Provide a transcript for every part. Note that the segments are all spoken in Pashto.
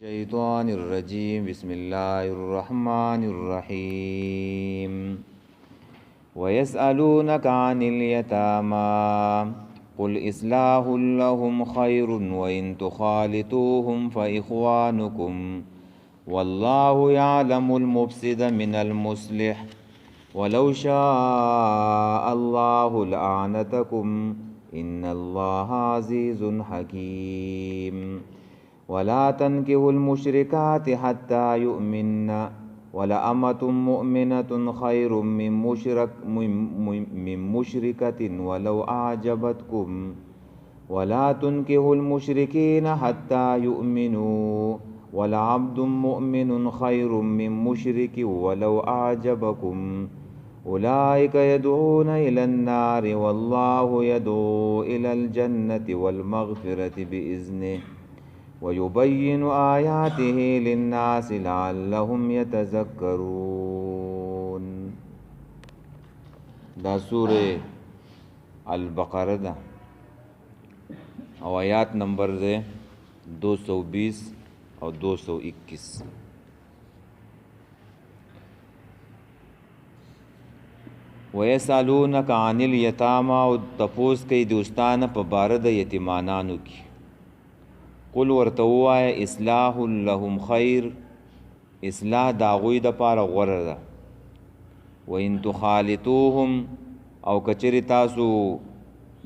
الشيطان الرجيم بسم الله الرحمن الرحيم ويسألونك عن اليتامى قل إصلاح لهم خير وإن تخالطوهم فإخوانكم والله يعلم المفسد من المصلح ولو شاء الله لأعنتكم إن الله عزيز حكيم ولا تنكحوا المشركات حتى يؤمن ولأمة مؤمنة خير من مشركة ولو أعجبتكم ولا تنكحوا المشركين حتى يؤمنوا ولعبد مؤمن خير من مشرك ولو أعجبكم أولئك يدعون إلى النار والله يدعو إلى الجنة والمغفرة بإذنه ويبين آياته للناس لعلهم يتذكرون. دا سورة البقرة دا او آیات نمبر دے 220 اور 221. وَيَسْأَلُونَكَ عَنِ الْيَتَامَى او تپوس کئی دوستان پا بارد یتیمانانو کی قل ورته ووایه اصلاح لهم خیر، اصلاح د هغوی دپاره غوره ده. وان تخالطوهم او کچرې تاسو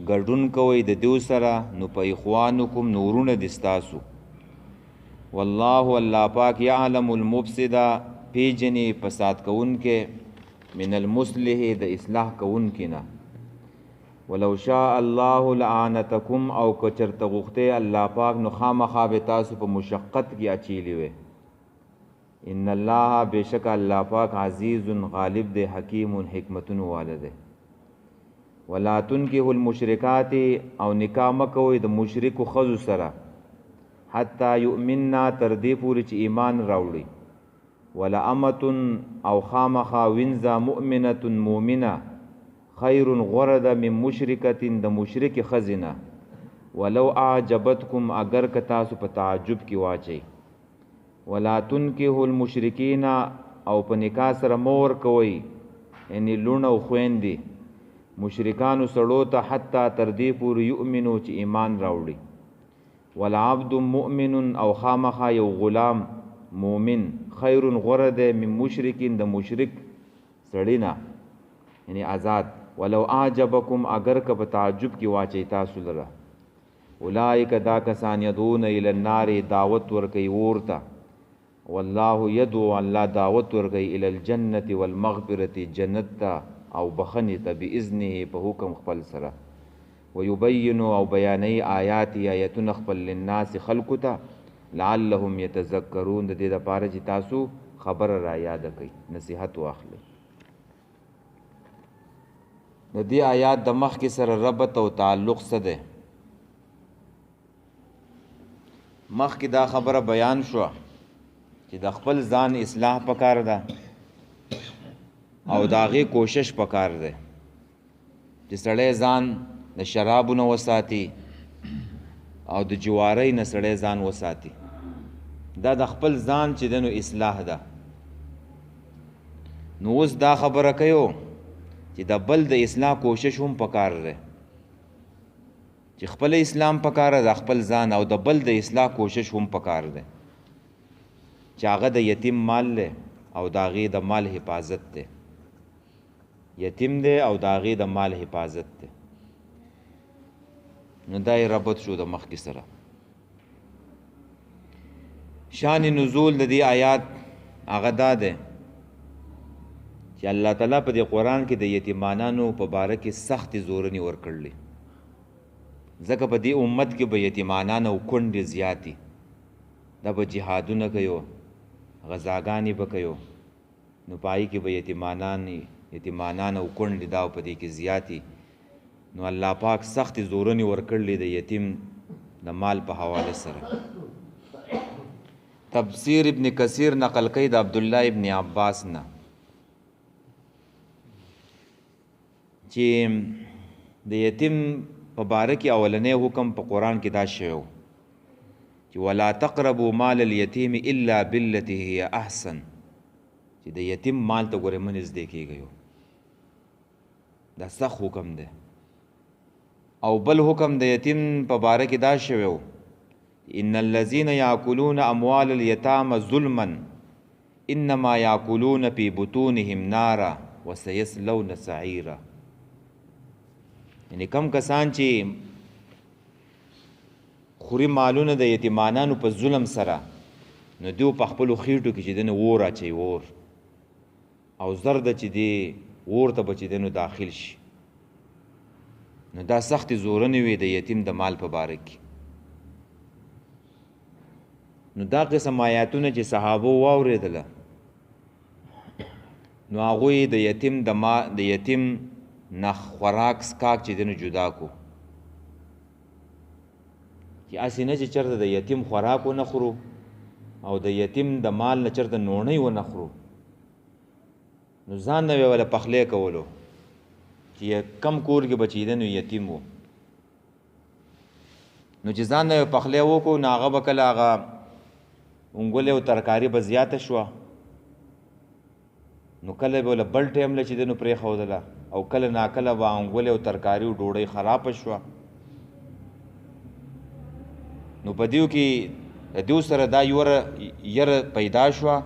ګډون کوئ د دیو سره نو په اخوانکم نو ورونه دي ستاسو. والله الله پاک یعلم المفسد پیژنې فساد کوونکې من المصلح د اصلاح کوونکې نه. ولو شاء الله لعنتکم او کچرته غوښته الله پاک نو خامخا به تاسو په مشقت کې اچیلی وي. ان الله بشک الله پاک عزیز غالب دی حکیم حکمتون والده. ولا تنکحوا المشرکات او نکاح مکوئ د مشرکو ښځو سره حتی یؤمننا تر دې پورې چې ایمان راوړي. ولا امة او خامخا وینځه مؤمنة مؤمنه خیر غرد من مشرکت د مشرک خزنه ولو اعجبتکم اگر که تاسو په تعجب کې واچئ. ولا تنکحوا المشرکین او په نکاح سره مور کوئ یعنی لوڼ او خویندې مشرکانو سړو ته حتی تر دې پورې یؤمنو چې ایمان راوړي. والعبد مؤمن او خامخا یو غلام مؤمن خیر غرد من مشرکین د مشرک سړی نه یعنی آزاد. ولو اعجبکم اگر که په تعجب کې واچئ تاسو لره. اولئک دا کسان یدعون الی النار دعوت ورکوي اور ته. والله یدعو الله دعوت ورکوي الی الجنة والمغفرة جنت ته او بخنې ته باذنه په حکم خپل سره. ویبین او بیانوي آیاتی آیتونه خپل للناس خلقو ته لعلهم یتذکرون د دې دپاره چې تاسو خبره را یاده کوئ نصیحت واخلئ. د دې آیات د مخکې سره ربط او تعلق څه دی؟ مخکې دا خبره بیان شوه چې د خپل ځان اصلاح پکار ده او د هغې کوشش پکار دی چې سړی ځان د شرابو نه وساتي او د جوارۍ نه سړی ځان وساتي. دا د خپل ځان چې دی نو اصلاح ده. نو اوس دا خبره کوي چې د بل د اصلاح کوشش هم پکار دی چې خپل اسلام پکار ده خپل ځان او د بل د اصلاح کوشش هم پکار دی چې هغه د یتیم مال دی او د هغې د مال حفاظت دی. یتیم دی او د هغې د مال حفاظت دی. نو دا یې ربط شو د مخکې سره. شان نزول د دې آیات هغه دا دی چې الله تعالی په دې قرآن کې د یتیمانانو په باره کې سختې زورنې ورکړلې. ځکه په دې امت کې به یتیمانان او کونډې زیاتې دا به جهادونه کوي غزاګانې به کوي نو په هغې کې به یتیمانان او کونډې دا په دې کې زیاتې. نو الله پاک سختې زورنې ورکړلې د یتیم د مال په حواله سره. تفسیر ابن کثیر نقل کوي د عبدالله ابن عباس نه چې د یتیم په باره کې اولنی حکم په قرآن کې دا شوی و چې ولا تقربوا مال اليتيم الا بالتي هي احسن، چې د یتیم مال ته ګورې مه نږدې کېږئ. دا سخت حکم دی. او بل حکم د یتیم په باره کې دا شوی و، ان الذين ياكلون اموال اليتامى ظلما انما ياكلون في بطونهم نارا وسيصلون سعيرا. یعنی کم کسان چې خوري مالونه د یتیمانانو په ظلم سره، نو دیو په خپلو خېټو کې چې دی نو اور اچوي، اور او زر ده چې دی اور ته به چې دی نو داخل شي. نو دا سختې زورنې وي د یتیم د مال په باره کې. نو دا قسم آیاتونه چې صحابو واورېدله، نو هغوی د یتیم د یتیم نه خوراک څښاک چې دی نو جدا کو، چې هسې نه چې چېرته د یتیم خوراک ونه خورو او د یتیم د مال نه چېرته نوڼۍ ونه خورو، نو ځان نه وی وله پخلی کولو چې کم کور کې به چې دی نو یتیم و. نو چې ځان نه پخلی وکړو، نو هغه به کله هغه انګولې او ترکاري به زیاته شوه، نو کله به وله بل ټایم له چې دی نو پرېښودله، او کله ناکله به انګولې او ترکاري او ډوډۍ خرابه شوه. نو په دیو کې د دیو سره دا یره پیدا شوه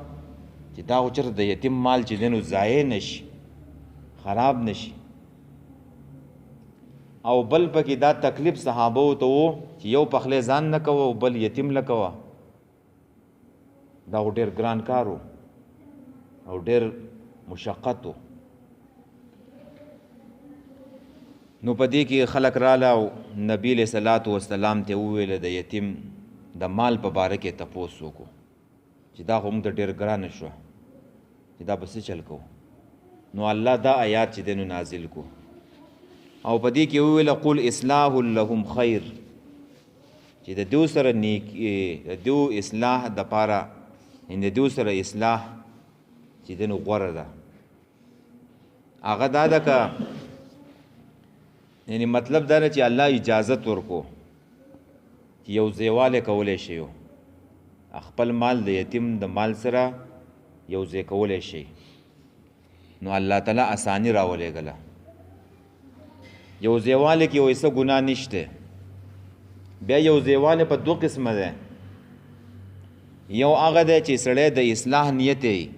چې دا خو چېرته د یتیم مال چې دی نو ضایع نه شي، خراب نه شي. او بل پکې دا تکلیف صحابو ته و چې یو پخلی ځان نه کوه او بل یتیم له کوه. دا خو ډېر ګران کار و او ډېر مشقت و. نو په دې کې خلک راله او نبي علیه صلات وسلام ته وویله د یتیم د مال په باره کې تپوس وکړو چې دا خو موږ ته ډېر ګرانه شوه چې دا به څه چل کوو. نو الله دا آیات چې دی نو نازل کو، او په دې کې وویله قل اصلاح لهم خیر، چې د دیو سره د دیو اصلاح دپاره، د دیو سره اصلاح چې دی نو غوره ده. هغه دا ده که یعنی مطلب دا نه چې الله اجازت ورکو چې یو ځایوالی کولی شي، خپل مال د یتیم د مال سره یو ځای کولی شي، نو الله تعالی اسانی راولېږله. یو ځایوالی کې وایي څه ګناه نشته. بیا یو ځایوالی په دو قسمه دی. یو هغه دی چې سړی د اصلاح نیت یې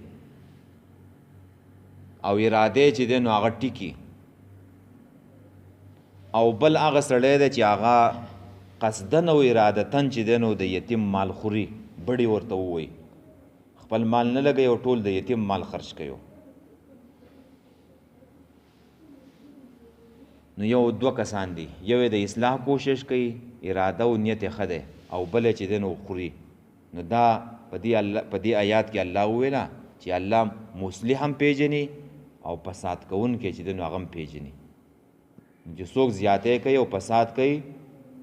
او اراده چې دی نو هغه ټیکي، او بل هغه سړی دی چې هغه قصدن او ارادتن چې دی نو د یتیم مال خوري، بړې ورته ووایي، خپل مال نه لګوي او ټول د یتیم مال خرج کوي. نو یو دوه کسان دي، یو د اصلاح کوشش کوي، اراده او نیت یې ښه دی، او بل چې دی نو خوري. نو دا په دې آیات کې الله وویله چې الله مصلح هم پیژني او فساد کوونکی چې دی نو هغه هم پیژني. چې څوک زیاتی کوي او فساد کوي،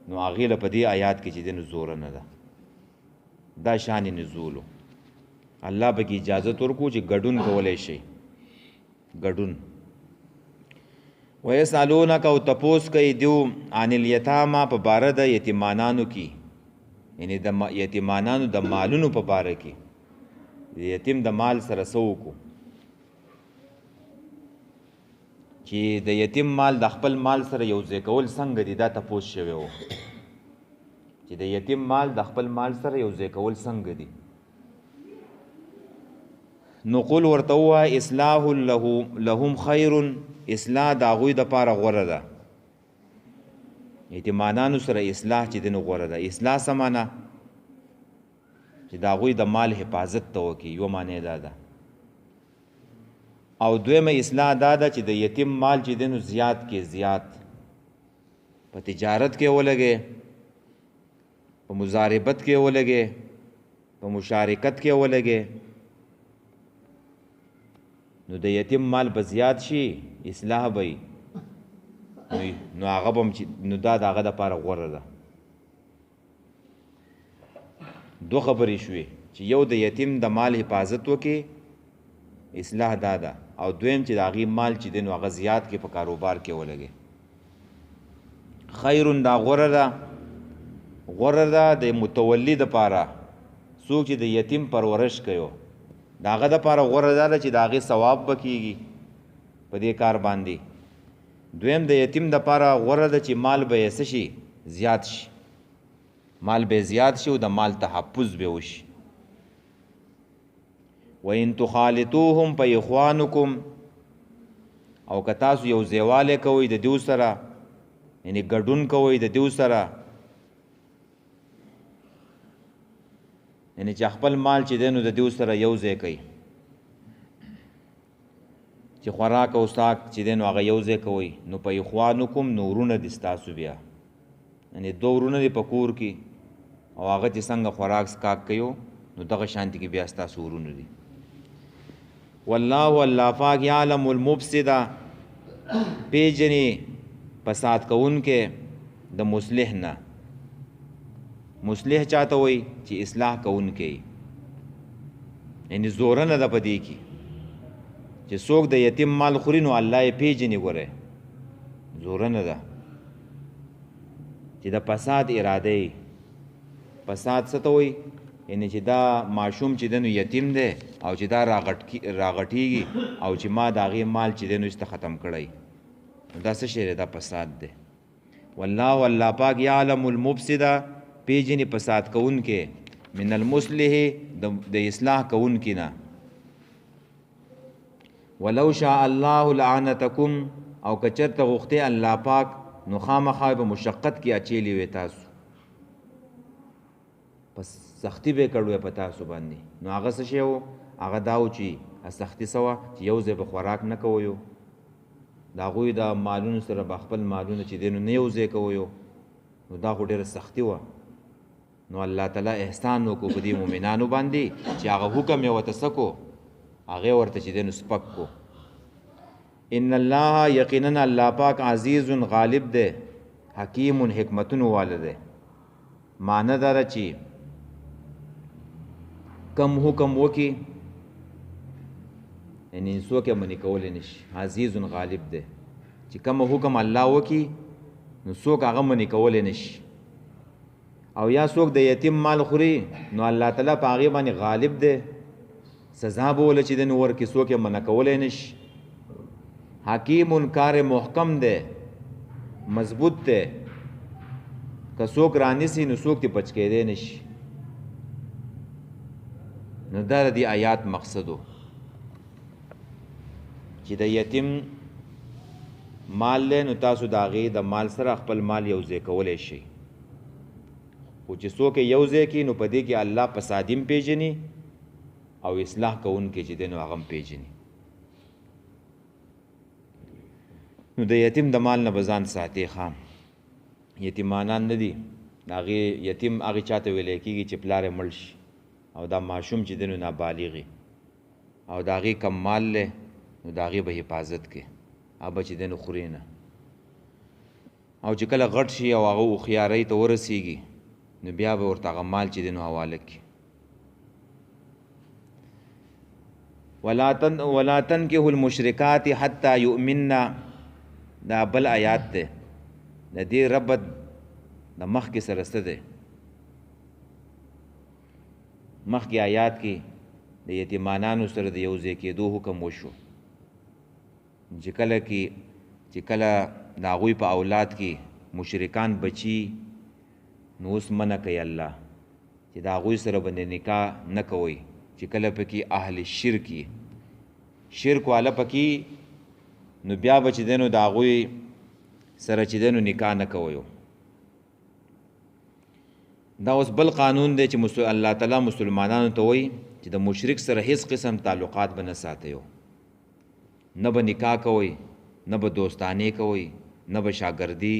نو هغې له په دې آیات کې چې دی نو زوره نه ده. دا شان نزولو الله به کې اجازت ورکو چې ګډون کولی شي، ګډون. ویسالونک او تپوس کوي دیو عن الیتاما په باره د یتیمانانو کې، یعنی د یتیمانانو د مالونو په باره کې، د یتیم د مال سره څه وکړو، چې د یتیم مال د خپل مال سره یو ځای کول څنګه دي، دا تپوس شوی و چې د یتیم مال د خپل مال سره یو ځای کول څنګه دي. نو قل ورته ووایه اصلاح لهم خیر، اصلاح د هغوی دپاره غوره ده. یتیمانانو سره اصلاح چې دی نو غوره ده. اصلاح څه معنی؟ چې د هغوی د مال حفاظت ته وکړي، یوه معنی دا ده. او دویمه اصلاح دا ده چې د یتیم مال چې دی نو زیات کې زیات په تجارت کې ولګې، په مضاربت کې ولګې، په مشارکت کې ولګې، نو د یتیم مال به زیات شي، اصلاح به وي، نو هغه به نو دا د هغه دپاره غوره ده. دو خبرې شوې چې یو د یتیم د مال حفاظت وکړي، اصلاح دا ده، او دویم چې د هغې مال چې دی نو هغه زیات کې په کاروبار کې ولګي. خیرون دا غوره ده غوره ده د متولی دپاره څوک چې د یتیم پرورش کوي د هغه دپاره غوره ده چې د هغې ثواب به کېږي په دې کار باندې. دویم د یتیم دپاره غوره ده چې مال به یې څه شي زیات شي، مال به زیات شي او د مال تحفظ به وشي. وَإِن تُخَالِطُوهُمْ فَإِخْوَانُكُمْ، او که تاسو یو ځایوالی کوئ د دیو سره، یعنې ګډون کوئ د دیو سره، یعنې چې خپل مال چې دی نو د دیو سره یو ځای کوي، چې خوراک او ساک چې دی نو هغه یو ځای کوئ، نو په اخوانکم نو ورونه دي ستاسو بیا، یعنې دوه ورونه دي په کور کې او هغه چې څنګه خوراک سکاک کوي نو دغه شانتي کې بیا ستاسو ورونه دي. والله الله پاک یعلم المفسد پیجنې فساد کوونکې د مصلح نه. مصلح چاته وایي چې اصلاح کوونکی، یعنې زوره نه ده په دې کې چې څوک د یتیم مال خوري نو الله یې پیژني. ګوره زوره نه ده چې د فساد اراده یې. فساد څه ته وایي؟ یعنې چې دا ماشوم چې دی نو یتیم دی او چې دا راغټیږي او چې ما د هغې مال چې دی نو ایسته ختم کړی، نو دا څه شی دی؟ دا فساد دی. والله الله پاک یعلم المفسد پیژني فساد کوونکې من المصلح د اصلاح کوونکې نه. ولو شاء الله لعنتکم، او که چېرته غوښتې الله پاک نو خامخا به مشقت کې اچیلی وې تاسو، پس سختی به کړو په تاسو باندې. نو هغه څه شی و؟ هغه دا و چې سختي څه وه چې یو ځای به خوراک نه کوئ، د هغوی د مالونو سره به خپل مالونه چې دی نو نه یو ځای کوئ، نو دا خو ډېره سختي وه. نو الله تعالی احسان وکړو په دې مؤمنانو باندې چې هغه حکم یې ورته څه کو، هغې ورته چې دی نو سپک کو. ان الله یقینا الله پاک عزیز غالب دی، حکیم حکمتونو واله دی. معنی دا ده چې کم حکم وکي یعنی څوک یې منې کولی نشي. عزیز غالب دی چې کم حکم الله وکي نو څوک هغه منې کولی نشي. او یا څوک د یتیم مال خوري نو الله تعالی په هغې باندې غالب دی، سزا به وله چې دی نو ورکړي، څوک یې منع کولی نشي. حکیم کار محکم دی، مضبوط دی، که څوک رانیسي نو څوک دې بچ کېدی نشي. نو دا د دې آیات مقصد و چې د یتیم مال دی نو تاسو د هغې د مال سره خپل مال یو ځای کولی شئ، خو چې څوک یې یو ځای کړي نو په دې کې الله فسادي هم پېژني او اصلاح کوونکی چې دی نو هغه هم پېژني. نو د یتیم د مال نه به ځان ساتې. ښه یتیمانان نه دي، د هغې یتیم هغې چاته ویلی کېږي چې پلار یې مړ شي او دا ماشوم چې دی نو نابالغ او د هغې کم مال دی نو د هغې به حفاظت کوي، هغه به چې دی نو خوري نه. او چې کله غټ شي او هغه هوښیارۍ ته ورسیږي نو بیا به ورته هغه مال چې دی نو حواله کړي. ولا تنکحوا المشرکات حتی یؤمننا، دا بل آیات دی. د دې ربط د مخکې سره څه دی؟ مخکې آیات کې د یتیمانانو سره د یو ځای کېدو حکم وشو، چې کله د هغوی په اولاد کې مشرکان بچي نو اوس منع کوي الله چې د هغوی سره باندې نکاح نه کوئ، چې کله پکې اهل شرک یې، شرک والا پکې نو بیا به چې دی نو د هغوی سره چې دی نو نکاح نه کوئ. دا اوس بل قانون دی چې الله تعالی مسلمانانو ته وایي چې د مشرک سره هیڅ قسم تعلقات به نه ساتئ، نه به نکاح کوئ، نه به دوستانې کوئ، نه به شاګردي،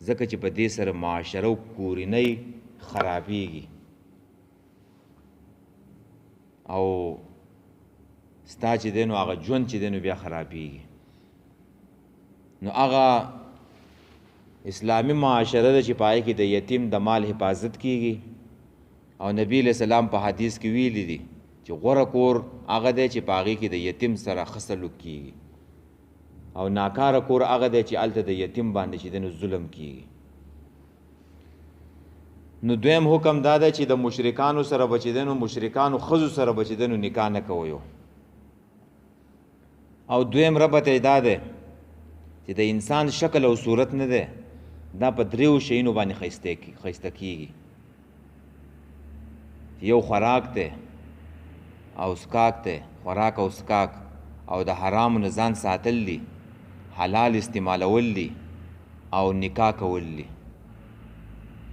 ځکه چې په دې سره معاشره او کورنۍ خرابېږي او ستا چې دی نو هغه ژوند چې دی نو بیا خرابېږي. نو هغه اسلامی معاشره ده چې پای کې د یتیم د مال حفاظت کیږي، او نبی علیہ السلام په حدیث کې ویلي دي چې غوره کور هغه دی چې په هغې کې د یتیم سره ښه سلوک کیږي، او ناکاره کور هغه دی چې هلته د یتیم باندې چې دی نو ظلم کیږي. نو دویم حکم دا ده چې د مشرکانو سره بچیدنو مشرکانو ښځو سره بچیدنو نکاح نه کوئ. او دویم ربط یې دا ده چې د انسان شکل او صورت نه ده، دا په دریو شیانو باندې ښایسته کیږي. یو خوراک دی او اسکاک دی، خوراک او اسکاک، او د حرامو نه ځان ساتل دي، حلال استعمالول دي، او نکاح کول دي.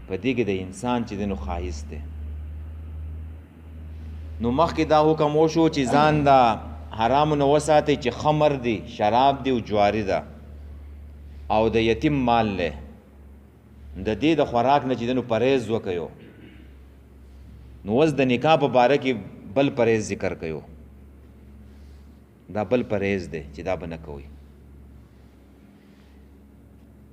په دې کې د انسان چې دی نو ښایست دی. نو مخکې دا حکم وشو چې ځان د حرامو نه وساتئ چې خمر دی، شراب دی او جواری ده، او د یتیم مال دی. د دې د خوراک نه چې دی نو پرهیز وکړو. نو اوس د نکاح په باره کې بل پرهیز ذکر کړو. دا بل پرهیز دی چې دا به نه کوئ.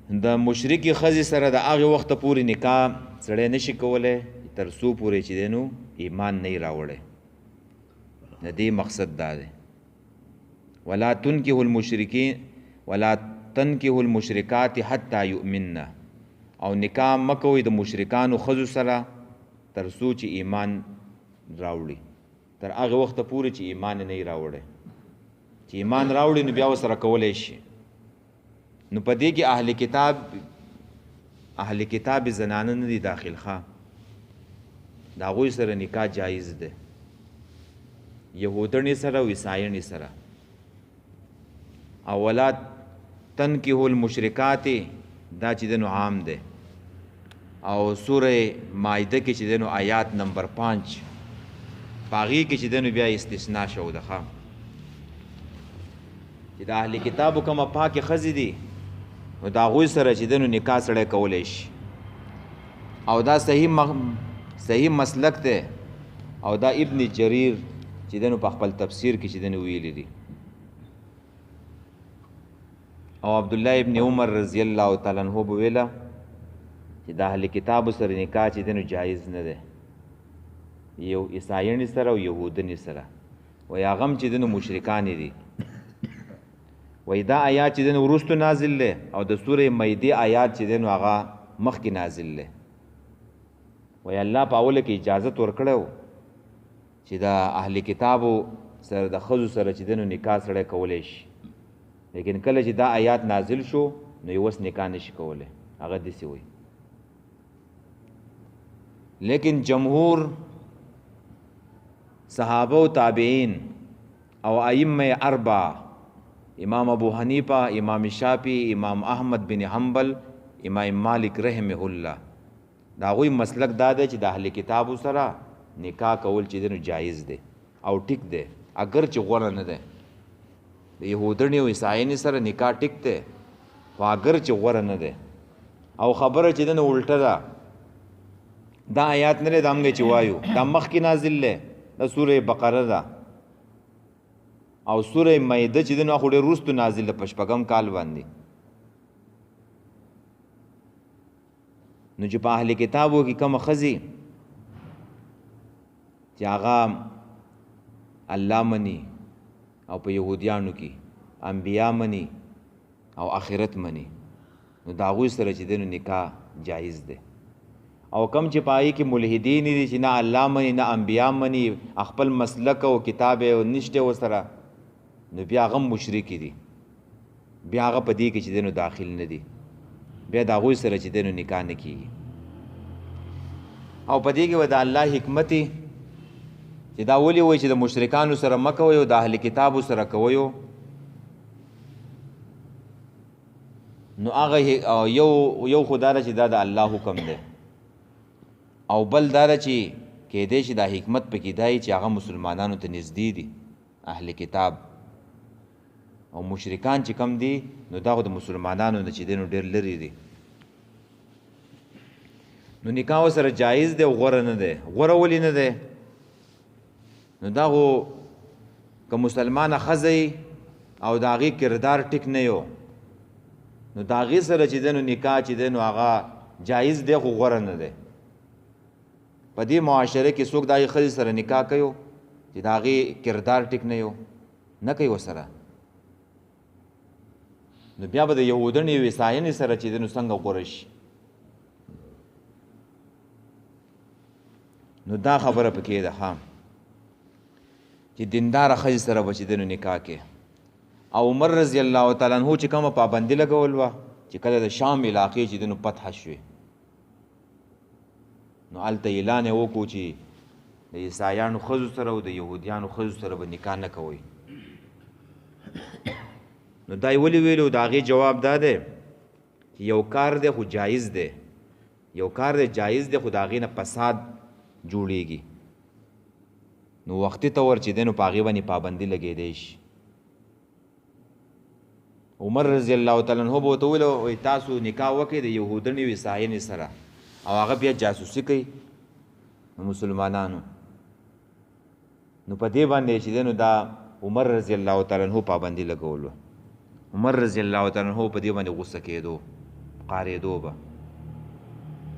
د مشرکې ښځې سره د هغې وخته پورې نکاح سړی نشي کولی تر څو پورې چې دی نو ایمان نه یې راوړی. د دې مقصد دا دی ولا تنکحوا المشرکات حتی یؤمنن، او نکاح مه کوئ د مشرکانو ښځو سره تر څو چې ایمان راوړي. تر هغه وخته پورې چې ایمان نه یې راوړی. چې ایمان راوړي نو بیا ورسره کولی شي. نو په دې کې اهل کتاب زنانه نه دي داخل ښه، د هغوی سره نکاح جایز ده، یهودنې سره او عیسایانې سره. او ولا تنکحوا المشرکات دا چې دی نو عام ده. او سوره مائده کې چې دی نو آیات نمبر 5 په هغې کې چې دی نو بیا استثناء شو ده ښه، چې د اهل کتابو کومه پاکې ښځې دي نو د هغوی سره چې دی نو نکاح سړی کولی شي. او دا صحیح مسلک دی. او دا ابن جریر چې دی نو په خپل تفسیر کې چې دی نو ویلی دي. او عبدالله ابن عمر رضی الله تعالی عنہ به ویله چې د اهل کتابو سره نکاح چې دی نو جایز نه دی، یو عیسایانې سره او یهودنې سره. وایي هغه هم چې دی نو مشرکانې دي. وایي دا آیات چې دی نو وروستو نازل دی، او د سورې مایدې آیات چې دی نو هغه مخکې نازل دی. وایي الله په اوله کې اجازت ورکړی و چې د اهل کتابو سره د ښځو سره چې دی نو نکاح سړی کولی شي، لیکن کله چې دا آیات نازل شو نو یې اوس نکاح نشي کولی. هغه داسې وایي. لیکن جمهور صحابه و تابعین او ائمه اربعه، امام ابو حنیفه، امام شافعی، امام احمد بن حنبل، امام مالک رحمه الله، دا غوی مسلک دا دی چې د اهل کتابو سره نکاح کول چې دی نو جایز دی او ټیک دی، اگر چې غوره نه دی. د یهودنې او عیسایانې سره نکاح ټیک دی، خو اگر چې غوره نه دی. او خبره چې دی نو الټه ده. دا آیات نه دی دا موږ چې وایو، دا مخکې نازل دی، دا سوره بقره ده. او سوره مائده چې دی نو خو ډېر وروستو نازل ده، په 6 کال باندې. نو چې په اهل کتابو کې کومه ښځې چې هغه الله مني، او په یهودیانو کې انبیا مني او آخرت مني، نو د هغوی سره چې دی نو نکاح جایز دی. او کم چې پای کې ملحدین دي چې نه الله مني نه انبیا مني، خپل مسلک او کتاب نشته ورسره، نو بیا هغه مشرک دي، بیا هغه په دې کې چې دی نو داخل نه دي، بیا د هغوی سره چې دی نو نکاح نه کېږي. او په دې کې به د الله حکمت چې دا ولې وایي چې د مشرکانو سره مه کوئ او د اهل کتابو سره کوئ. نو هغه یو خو دا ده چې دا د الله حکم دی، او بل دا ده چې کېدی شي دا حکمت پکې دا چې هغه مسلمانانو ته نږدې دي اهل کتاب، او مشرکان چې کم دي نو دا خو د مسلمانانو نه چې دی نو ډېر لرې دي. نو نکاح سره جایز دی او غوره نه دی. غوره ولې نه دی؟ نو دا خو که مسلمانه ښځه او د هغې کردار ټیک نه یو، نو د هغې سره چې دی نو نکاح چې دی نو هغه جایز دی خو غوره نه دی. په دې معاشره کې څوک د هغې ښځې سره نکاح کوي چې د هغې کردار ټیک نه یو، نه کوي ورسره، نو بیا به د یهودنې او عیسایانې سره چې دی نو څنګه غوره شي؟ نو دا خبره پکې ده ها چې دیندار ښځې سره به چې دی نو نکاح کې. او عمر رضی الله تعالی عنہ چې کومه پابندي لګول وه چې کله د شام علاقې چې دی نو فتح شوې نو هلته اعلان یې وکړو چې د عیسایانو ښځو سره او د یهودیانو ښځو سره به نکاح نه کوئ. نو دا یې ولې ویلو؟ د هغې جواب دا دی چې یو کار دی خو جایز دی، یو کار دی جایز دی خو د هغې نه فساد جوړیږي. نو وختي طور چې دی نو په هغې باندې پابندي لګېدی شي. عمر رضی الله تعالی عنہ به ورته وویل تاسو نکاح وکړئ د یهودنې او عیسایانې سره او هغه بیا جاسوسي کوي نو مسلمانانو. نو په دې باندې چې دی نو دا عمر رضی الله تعالی عنہ پابندي لګولو. عمر رضی الله تعالی عنہ په دې باندې غصه کېدو، قارېدو به.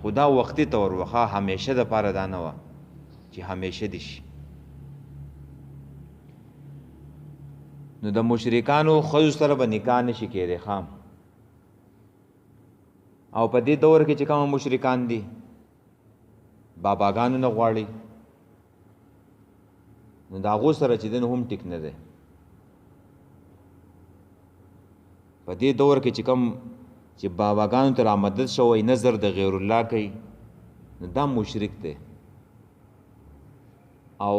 خو دا وختي طور وخه همیشه دپاره دا نه وه چې همیشه دې شي. نو د مشرکانو ښځو سره به نکاح نشي کېدی خام. او په دې دور کې چې کوم مشرکان دي باباګانو نه غواړي نو د هغو سره چې دی نو هم ټیک نه دی. په دې دور کې چې کوم چې باباګانو ته رامدد شوی نظر د غیر الله کوي نو دا مشرک دی. او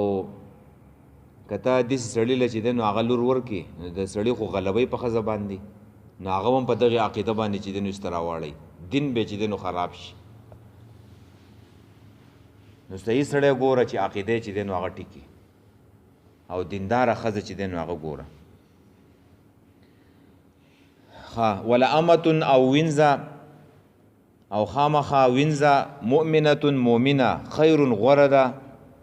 کته داسې سړي له چې دی نو هغه لور ورکړي نو د سړي خو غلبۍ په ښځه باندې نو هغه هم په دغې عقیده باندې چې دی نو ایسته راواړئ، دین به چې دی نو خراب شي. نو صحیح سړی ګوره چې عقیده چې دی نو هغه ټیکي او دینداره ښځه چې دی نو هغه ګوره. ولا امتن او وینزه او خامخا وینزه مؤمنه مؤمنه خیر غوره ده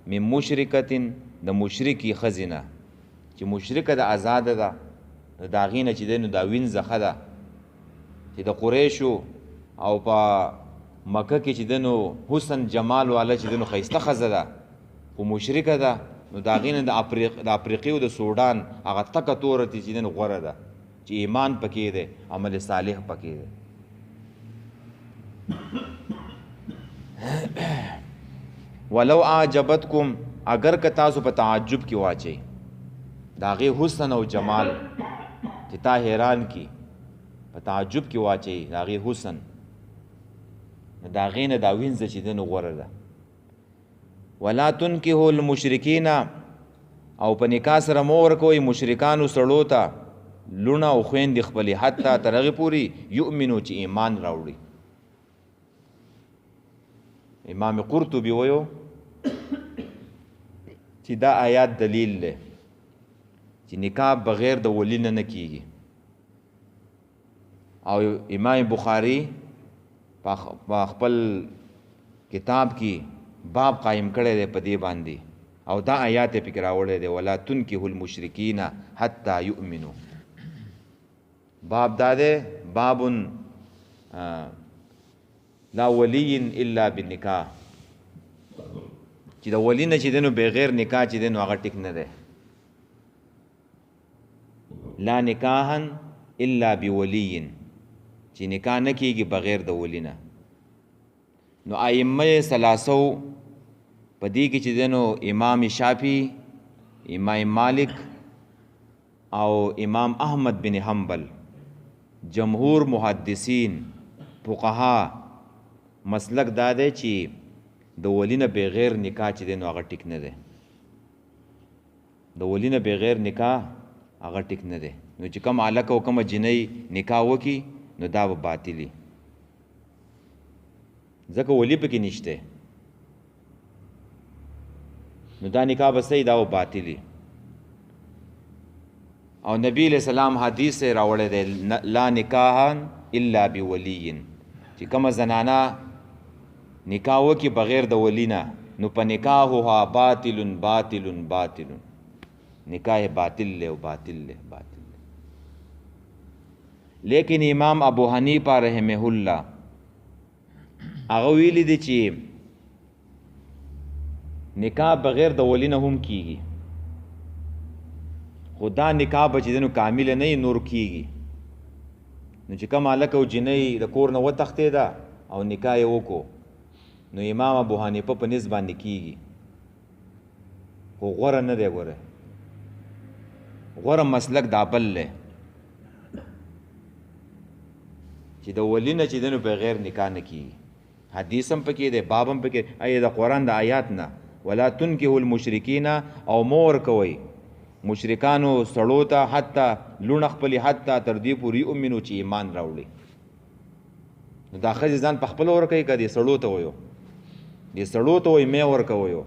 من مشرکتن د مشرکی ښځې نه چې مشرکه د آزاده ده د هغې نه چې دی نو دا وینزه ښه ده چې د قریشو او په مکه کې چې دی نو حسن جمال والا چې دی نو ښایسته ښځه ده خو مشرکه ده نو د هغې نه د افریقې او د سوډان هغه تکه توره چې دی نو غوره ده چې ایمان پکې دی، عمل صالح پکې دی. ولو اعجبتکم اگر که تاسو په تعجب کې واچئ د هغې حسن او جمال چې تا حیران کی په تعجب کې واچئ د هغې حسن د هغې نه دا وینځه چې دی نو غوره ده. ولا تنکحوا المشرکین او په نکاح سره مو ورکوئ مشرکانو سړو ته لونه او خویندې خپلې حتی تر هغې پورې یؤمنو چې ایمان راوړي. امام قرطبي ویو چې دا آیات دلیل دی چې نکاح بغیر د ولی نه کیږي. او امام بخاری په خپل کتاب کې باب قائم کړی دی په دې باندې او دا آیات یې پکې راوړی دی ولا تنکحوا المشرکین حتی یؤمنوا. باب دا دی باب لا ولی الا بالنکاح چې د ولی نه چې دی نو بغیر نکاح چې دی نو هغه ټیک نه دی. لا نکاحا الا بولی چې نکاح نه کیږي بغیر د ولی نه. نو ائمه ثلاثو په دې کې چې دی نو امام شافعي، امام مالک او امام احمد بن حنبل، جمهور محدثین فقها مسلک دا دی چې د ولی نه بغیر نکاح چې دی نو هغه ټیک نه دی. د ولی نه بغیر نکاح هغه ټیک نه دی. نو چې کوم هلک او کومه جنۍ نکاح وکړي نو دا به باطلي ځکه ولی پکې نشته نو دا نکاح به صحیح دا به باطلي. او نبی علیہ السلام حدیث سے راوړی دی لا نکاح الا بولی چې کومه زنانه نکاح وکړي بغیر د ولی نه نو په نکاحها باطل باطل باطل نکاح باطل له او باطل له باطل. لیکن امام ابو حنیفه رحمه الله هغه ویلی دی چې نکاح بغیر د ولی نه هم کیږي خدا نکاح به چې دی نو کامله نه نور کیږي. نو چې کوم هلک او جنۍ د کور نه وتښتېده او نکاح یې وکړو نو امام ابو حنیفه په نسب باندې کیږي خو غوره نه دی. ګوره غوره مسلک دا بل دی چې د ولی نه چې دی نو بغیر نکاح نه کېږي. حدیث هم پکې دی، باب هم پکې، د قرآن د آیات نه ولا تنکحوا المشرکین، او مور کوئ مشرکانو سړو ته حتی لوڼه خپلې حتی تر دې پورې یؤمنو چې ایمان راوړي. نو دا ښځې ځان په خپله ورکوي که دې سړو ته ویو؟ دې سړو ته وایي مې ورکویو.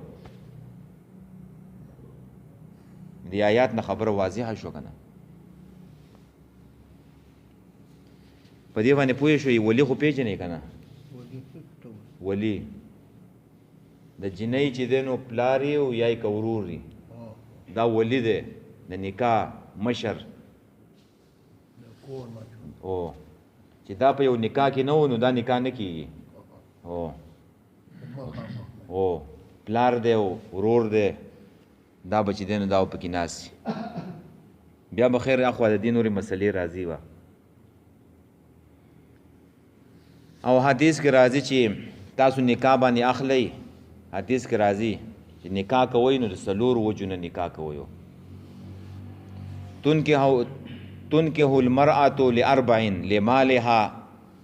دې آیات نه خبره واضحه شو که نه؟ په دې باندې پوه شوي؟ ولی خو پېژنې که نه؟ ولی د جنۍ چې دی نو پلار یې او یا یې که ورور یې، دا ولی دی د نکاح مشر. او چې دا په یو نکاح کې نه و نو دا نکاح نه کېږي. او پلار دی او ورور دی، دا به چې دی نو دا پکې ناست بیا به خیر اخوا د دې نورې مسلې راځي وه. او حدیث کې راځي چې تاسو نکاح باندې اخلی، حدیث کې راځي چې نکاح کوئ نو د 4 وجو نه نکاح کوئ. تنکح المرأة ل4 لمالها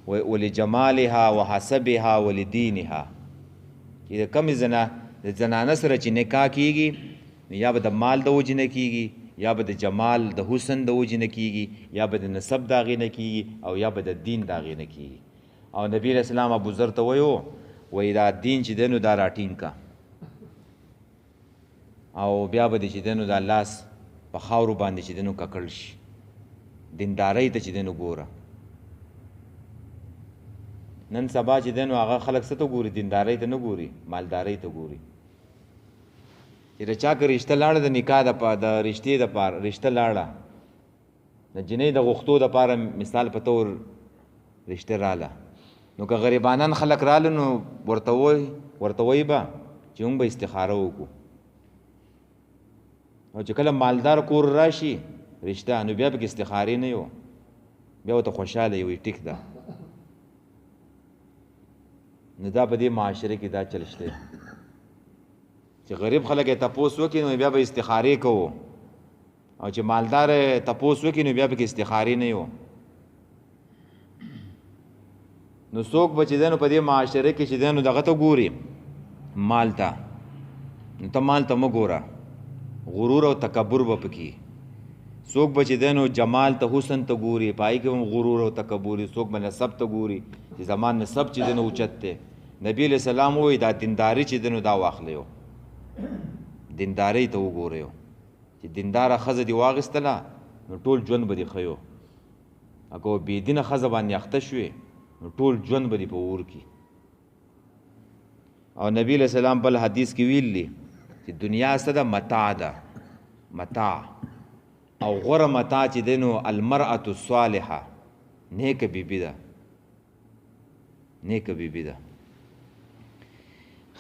ولجمالها وحسبها ولدینها. چې د کمې زنانه سره چې نکاح کېږي یا به د مال د وجې نه کېږي، یا به د جمال د حسن د وجې نه کېږي، یا به د نسب د هغې نه کېږي، او یا به د دین د هغې نه کېږي. او نبی علیہ السلام ابو ذر ته ویو وایي دا دین چې دی نو دا راټینګ کا، او بیا به دې چې دی نو دا لاس په خاورو باندې چې دی نو ککړ شي. دیندارۍ ته چې دی نو ګوره. نن سبا چې دی نو هغه خلک څه ته ګوري؟ دیندارۍ ته نه ګوري، مالدارۍ ته ګوري. چې د چا که رشته لاړه د نکاح د رشتې دپاره، رشته لاړه د جنۍ د غوښتو دپاره مثال په طور رشته راله، نو که غریبانان خلک راله نو ورته وایي به چې موږ به استخاره وکړو. او چې کله مالدار کور راشي رشته، نو بیا پکې استخارې نه یو، بیا ورته خوشحاله وي ټیک ده. نو دا په دې معاشره کې دا چل شته چې غریب خلک یې تپوس وکړي نو بیا به استخارې کوو، او چې مالدار یې تپوس وکړي نو بیا پکې استخارې نه یو. نو څوک به چې دی نو په دې معاشره کې چې دی نو دغه ته ګوري مال ته، نو ته مال ته مه ګوره، غرور او تکبر به پکې. څوک به چې دی نو جمال ته حسن ته ګوري، پای کې هم غرور او تکبر. څوک به نسب ته ګوري چې زما نسب چې دی نو اوچت دی. نبی علیہ السلام وایي دا دینداري چې دی نو دا واخلیو، دیندارۍ ته وګورئ. چې دینداره ښځه دې واخیستله نو ټول ژوند به دې ښه یو. اګه بېدینه ښځه باندې اخته شوې نو ټول ژوند به دې په اور کې. او نبی علیہ السلام بل حدیث کې ویلي چې دنیا څه ده؟ متاع ده، متاع. او غوره متاع چې دی نو المرأة الصالحه، نیکه بیبي ده، نیکه بیبي ده.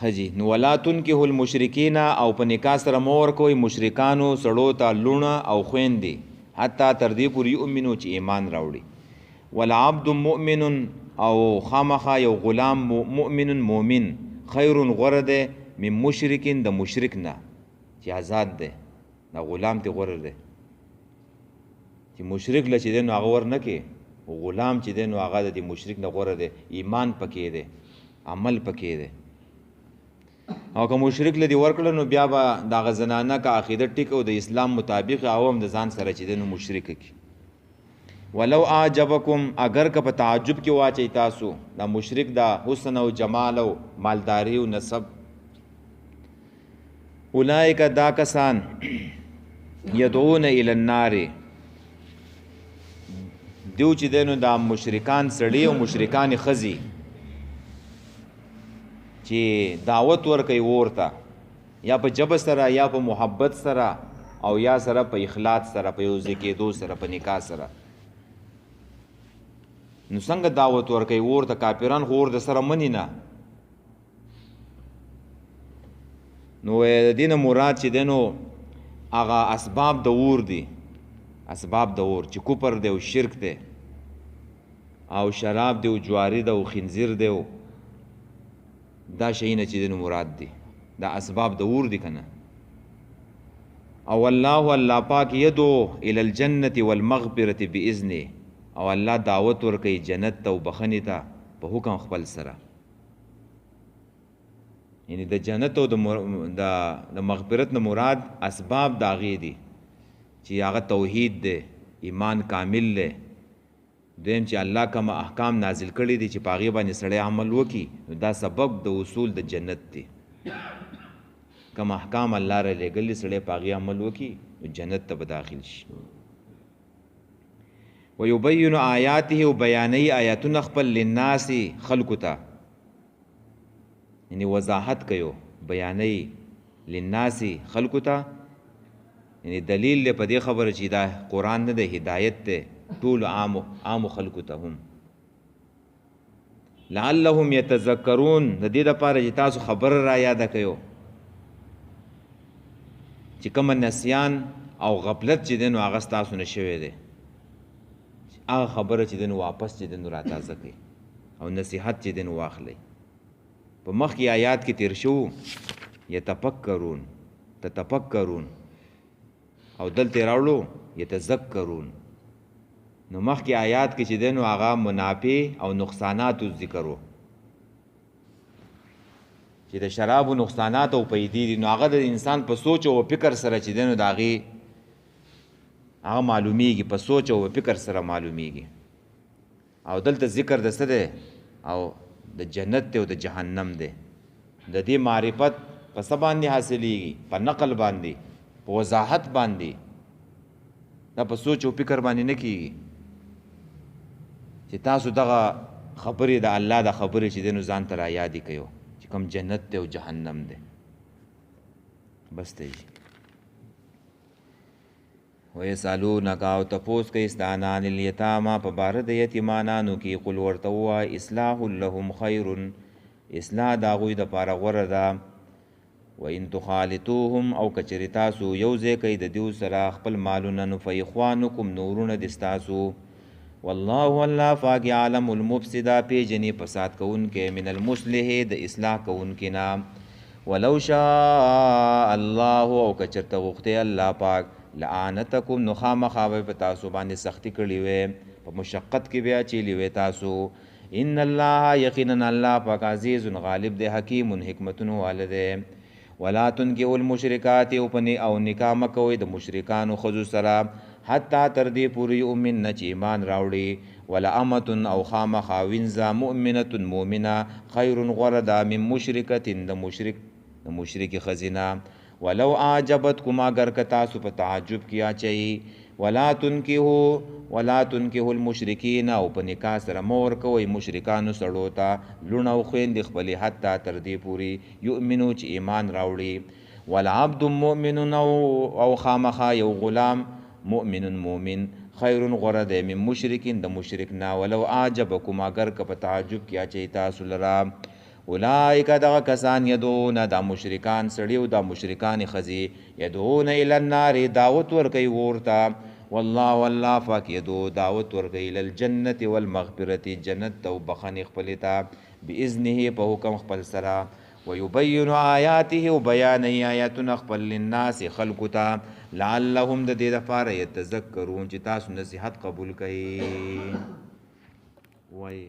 حجی نو ولا تنکحوا المشرکین، او په نکاح سره مه ورکوئ مشرکانو سړو ته لوڼه او خویندې حتی تر دې پورې یؤمنو چې ایمان راوړي. والعبد مؤمن، او خامخا یو غلام مؤمن مؤمن خیر غوره دی من مشرکین، د مشرک نه چې آزاد دی. دا غلام ته غوره دی چې مشرک له چې دی نو هغه ور نه کې، غلام چې دی نو هغه د مشرک نه غوره دی. ایمان پکې دی، عمل پکې دی. او که مشرک له دې ورکړه نو بیا به دغه زنانه که عقیده ټیک او د اسلام مطابق او هم د ځان سره چې دی نو مشرکه کړي. ولو اعجبکم، اگر که په تعجب کې واچئ تاسو دا مشرک دا حسن او جمال او مالداری او نسب. اولئک دا کسان یدعون الی النار، دیو چې دی نو دا مشرکان سړي او مشرکان ښځې چې دعوت ورکوي اور ته، یا په جبه سره یا په محبت سره او یا سره په اخلاص سره، په یو ځای کېدو سره، په نکاح سره. نو څنګه دعوت ورکوي اور ته؟ کافران خو اور د سره مني نه. نو د دې نه مراد چې دی نو هغه اسباب د اور دي، اسباب د اور چې کفر دی او شرک دی او شراب دی او جواری دی او خنزیر دی، دا شیونه چې دی نو مراد دي، دا اسباب د اور دي که نه. او الله پاک یدو الی الجنة والمغفرة باذنه، او الله دعوت ورکوي جنت ته او بخنې ته په حکم خپل سره. یعنی د جنت او د مغفرت نه مراد اسباب د هغې دي چې هغه توحید دی، ایمان کامل دی. دویم چې الله کوم احکام نازل کړي دي چې په هغې باندې سړی عمل وکړي، نو دا سبب د وصول د جنت دی. کوم احکام الله را لېږلي سړی په هغې عمل وکړي نو جنت ته به داخل شي. ویبین آیاته، او بیانوي آیاتونه خپل للناس خلکو ته، یعنی وضاحت کوي، بیانوي للناس خلکو ته، یعنی دلیل دی په دې خبره چې دا قرآن نه دی، هدایت دی ټول عام خلکو ته هم. لعلهم یتذکرون، د دې دپاره چې تاسو خبره را یاده کوي چې کومه نسیان او غفلت چې دی نو هغه ستاسو نه شوی دی، هغه خبره چې دی نو واپس چې دی نو را تازه کوي او نصیحت چې دی نو واخلئ. په مخکې آیات کې تیر شو یتفکرون، تتفکرون، او دلته راوړو یتذکرون. نو مخکې آیات کې چې دی نو هغه منافع او نقصاناتو ذکر و، چې د شرابو نقصانات او پیدې دي، نو هغه د انسان په سوچ او فکر سره چې دی نو د هغې هغه معلومیږي، په سوچ او فکر سره معلومیږي. او دلته ذکر د څه دی؟ او د جنت دی او د جهنم دی. د دې معرفت په څه باندې حاصلیږي؟ په نقل باندې، په وضاحت باندې، دا په سوچ او فکر باندې نه کیږي چې تاسو دغه خبرې د الله د خبرې چې دی نو ځان ته را یادې کوئ چې کوم جنت دی او جهنم دی. بس دی. ویسالونک، او تپوس کوي ستانه عن الیتاما په باره د یتیمانانو کې، قل ورته ووایه اصلاح لهم خیر، اصلاح د هغوی دپاره غوره ده. وان تخالطوهم، او کچرې تاسو یو ځای کوئ د دیو سره خپل مالونه، نو فاخوانکم، نورونه دي ستاسو. والله الله پاک یعلم المفسد، پیژني فساد کوونکی، من المصلح د اصلاح کوونکي نه. ولو شاء الله، او کچرته غوښتی الله پاک، لعنتکم، نو خامخا به په تاسو باندې سختی کړې وې، په مشقت کې بیا اچېلې وې تاسو. ان الله، یقینا الله پاک عزیز غالب دی، حکیم حکمتونو واله دی. ولا تنکحوا المشرکات، او نکاح مه کوئ د مشرکانو ښځو سره، حتی تر دې پورې یؤمن چې ایمان راوړي. ولا امة، او خامخا وینځه، مؤمنة مؤمنه، خیر غوره ده، من مشرکة د مشرکې ښځې نه. ولو اعجبتکم، اگر که تاسو په تعجب کې اچوي. ولا تنکحوا المشرکین، او په نکاح سره مه ورکوئ مشرکانو سړو ته لوڼه او خویندې خپلې، حتی تر دې پورې یؤمنو چې ایمان راوړي. والعبد مؤمن، او خامخا یو غلام مؤمن مؤمن، خیر غوره دی، من مشرکین د مشرک نه. ولو اعجبکم، اگر که په تعجب کې اچوي تاسو لره. اولئک، دغه کسان، یدعون، دا مشرکان سړي او دا مشرکان ښځې، یدعون الی النار، دعوت ورکوي اور ته. والله پاک یدعو، دعوت ورکوي الی الجنة والمغفرة، جنت ته او بخنې خپلې ته، باذنه، په حکم خپل سره. ویبین آیاته، او بیانوي آیاتونه خپل للناس خلکو ته، لعلهم، د دې دپاره، یتذکرون چې تاسو نصیحت قبول کړئ. وایي